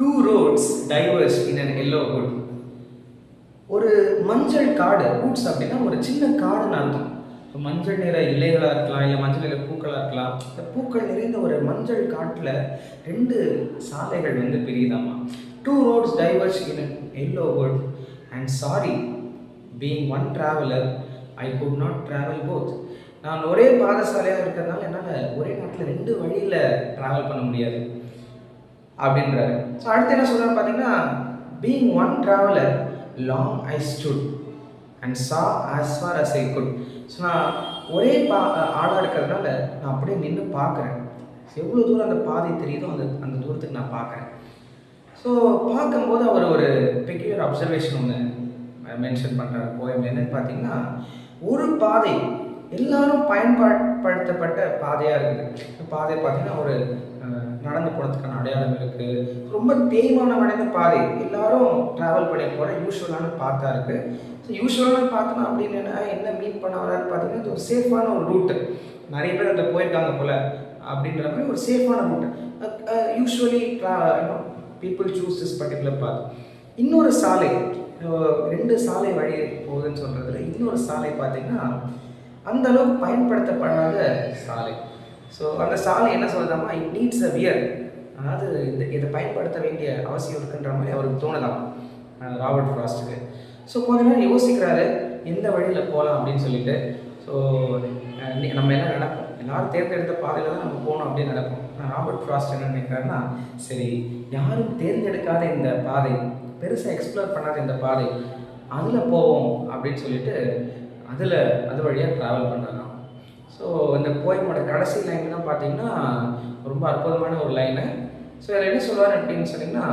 Two roads diverge in an yellow wood. ஒரு மஞ்சள் காடு ரூட்ஸ் அப்படின்னா ஒரு சின்ன காடுன்னு அர்த்தம். இப்போ மஞ்சள் நிற இலைகளாக இருக்கலாம், இல்லை மஞ்சள் நிற பூக்களாக இருக்கலாம். இந்த பூக்கள் நிறைந்த ஒரு மஞ்சள் காட்டில் ரெண்டு சாலைகள் வந்து பிரியுதாமா. Two roads diverged in yellow wood and sorry being one traveller I could not travel both. நான் ஒரே பாதசாலையாக இருக்கிறதுனால என்னால் ஒரே நாட்டில் ரெண்டு வழியில் ட்ராவல் பண்ண முடியாது அப்படின்றாரு. ஸோ அடுத்து என்ன சொல்கிறாரு பார்த்தீங்கன்னா, being one traveller long I stood and saw as for us I could. So நான் ஒரே ஆளாக இருக்கிறதுனால நான் அப்படியே நின்று பார்க்குறேன். எவ்வளோ தூரம் அந்த பாதை தெரியுதோ அந்த அந்த தூரத்துக்கு நான் பார்க்குறேன். ஸோ பார்க்கும்போது அவர் ஒரு பெக்யூலர் அப்சர்வேஷன் ஒன்று மென்ஷன் பண்ணுறாரு போயம். என்னன்னு பார்த்தீங்கன்னா, ஒரு பாதை எல்லாரும் பயன்படுத்தப்பட்ட பாதையாக இருக்குது. பாதை பார்த்தீங்கன்னா ஒரு நடந்து போகிறதுக்கான அடையாளம் இருக்குது. ரொம்ப தேய்மானம் அடைந்த பாதை, எல்லாரும் ட்ராவல் பண்ணி போகிற யூஸ்வலான பாத்தாக இருக்குது. ஸோ யூஸ்வலான பார்த்தோன்னா அப்படின்னு என்ன மீன் பண்ண வரான்னு பார்த்தீங்கன்னா, இது ஒரு சேஃபான ஒரு ரூட்டு. நிறைய பேர் அதில் போயிருக்காங்க போல் அப்படின்ற மாதிரி ஒரு சேஃபான route. Usually people choose this particular path. இன்னொரு சாலை, ரெண்டு சாலை வழி போகுதுன்னு சொல்கிறதுல இன்னொரு சாலை பார்த்திங்கன்னா அந்த அளவுக்கு பயன்படுத்தப்படாத சாலை. ஸோ அந்த சாலை என்ன சொல்லுதாமா, இட் நீட்ஸ் அ வியர், அதாவது இதை பயன்படுத்த வேண்டிய அவசியம் இருக்குன்ற மாதிரி அவருக்கு தோணுதாம் ராபர்ட் ஃப்ராஸ்ட்டுக்கு. ஸோ கொஞ்ச நேரம் யோசிக்கிறாரு எந்த வழியில் போகலாம் அப்படின்னு சொல்லிட்டு. ஸோ நம்ம என்ன நினைப்போம், எல்லாரும் தேர்ந்தெடுத்த பாதையில் தான் நம்ம போகணும் அப்படின்னு நினைப்போம். ஆனால் ராபர்ட் ஃப்ராஸ்ட் என்ன நினைக்கிறாருன்னா, சரி யாரும் தேர்ந்தெடுக்காத இந்த பாதை, பெருசாக எக்ஸ்ப்ளோர் பண்ணாத இந்த பாதை, அதில் போவோம் அப்படின்னு சொல்லிட்டு அது வழியாக ட்ராவல் பண்ணுறாங்க. ஸோ இந்த போயமோட கடைசி லைன்லாம் பார்த்தீங்கன்னா ரொம்ப அற்புதமான ஒரு லைனு. ஸோ இதில் என்ன சொல்லுவார் அப்படின்னு சொன்னீங்கன்னா,